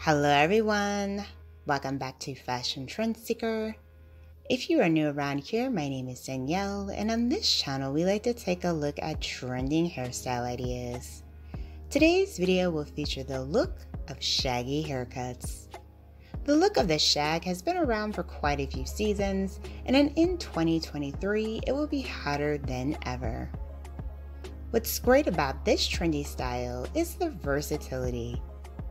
Hello everyone, welcome back to Fashion Trend Seeker. If you are new around here, my name is Danielle, and on this channel we like to take a look at trending hairstyle ideas. Today's video will feature the look of shaggy haircuts. The look of the shag has been around for quite a few seasons, and in 2023 it will be hotter than ever. What's great about this trendy style is the versatility.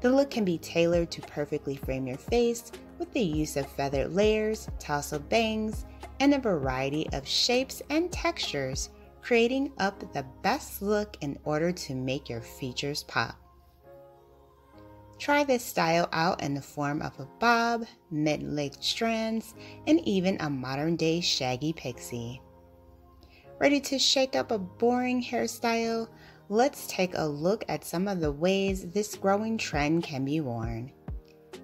The look can be tailored to perfectly frame your face with the use of feathered layers, tousled bangs, and a variety of shapes and textures, creating up the best look in order to make your features pop. Try this style out in the form of a bob, mid-length strands, and even a modern-day shaggy pixie. Ready to shake up a boring hairstyle? Let's take a look at some of the ways this growing trend can be worn.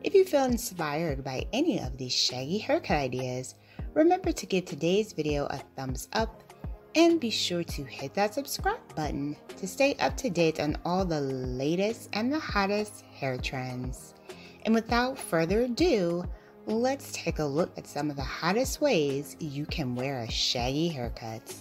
If you feel inspired by any of these shaggy haircut ideas, remember to give today's video a thumbs up and be sure to hit that subscribe button to stay up to date on all the latest and the hottest hair trends. And without further ado, let's take a look at some of the hottest ways you can wear a shaggy haircut.